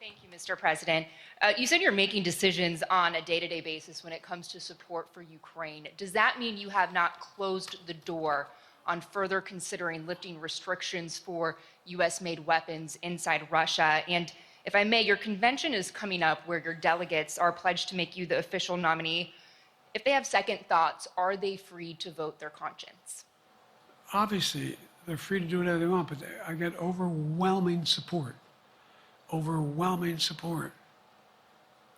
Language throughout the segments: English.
Thank you, Mr. President. You said you're making decisions on a day-to-day basis when it comes to support for Ukraine. Does that mean you have not closed the door on further considering lifting restrictions for U.S.-made weapons inside Russia? And if I may, your convention is coming up where your delegates are pledged to make you the official nominee. If they have second thoughts, are they free to vote their conscience? Obviously, they're free to do whatever they want, but I get overwhelming support. Overwhelming support.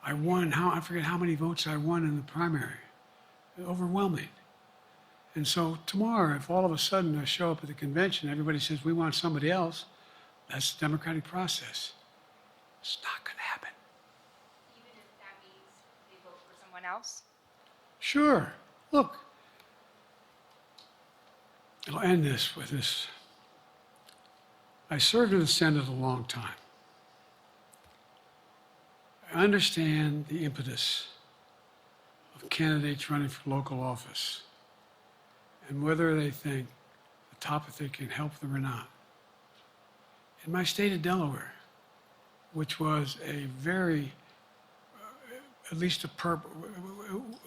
I won, I forget how many votes I won in the primary. Overwhelming. And so tomorrow, if all of a sudden I show up at the convention, everybody says, we want somebody else, that's the democratic process. It's not going to happen. Even if that means they vote for someone else? Sure. Look, I'll end this with this. I served in the Senate a long time. I understand the impetus of candidates running for local office and whether they think the topic can help them or not. In my state of Delaware, which was a very, at least it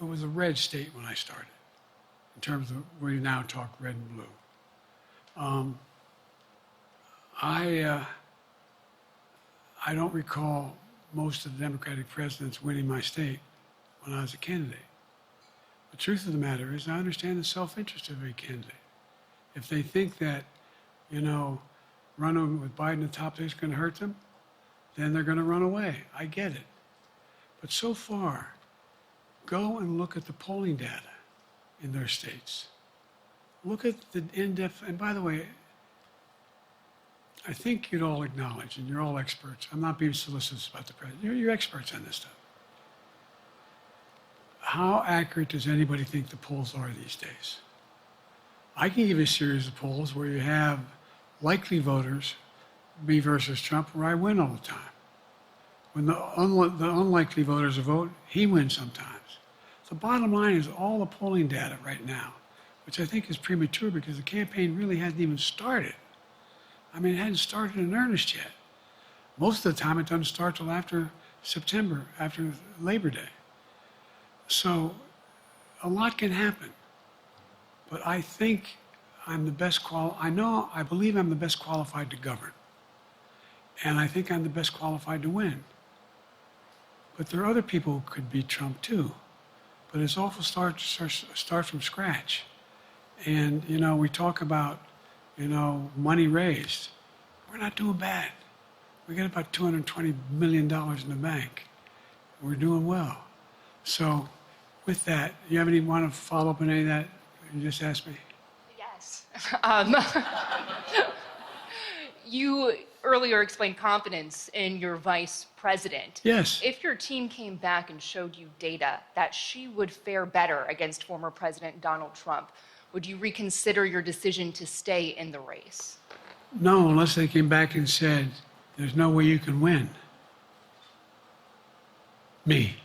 was a red state when I started, in terms of we now talk red and blue. I don't recall most of the Democratic presidents winning my state when I was a candidate. The truth of the matter is I understand the self-interest of every candidate. If they think that, running with Biden at the top is going to hurt them, then they're going to run away. I get it. But so far, go and look at the polling data in their states. Look at the in-depth, and by the way, I think you'd all acknowledge, and you're all experts. I'm not being solicitous about the president. You're experts on this stuff. How accurate does anybody think the polls are these days? I can give you a series of polls where you have likely voters, me versus Trump, where I win all the time. When the unlikely voters vote, he wins sometimes. The bottom line is all the polling data right now, which I think is premature because the campaign really hasn't even started. I mean, it hadn't started in earnest yet. Most of the time, it doesn't start till after September, after Labor Day. So a lot can happen. But I think I'm the best I believe I'm the best qualified to govern. And I think I'm the best qualified to win. But there are other people who could beat Trump too. But it's awful start from scratch. And, we talk about, money raised. We're not doing bad. We got about $220 million in the bank. We're doing well. So with that, you have want to follow up on any of that you just asked me? Yes. You earlier explained confidence in your vice president. Yes. If your team came back and showed you data that she would fare better against former President Donald Trump, would you reconsider your decision to stay in the race? No, unless they came back and said, there's no way you can win. Me.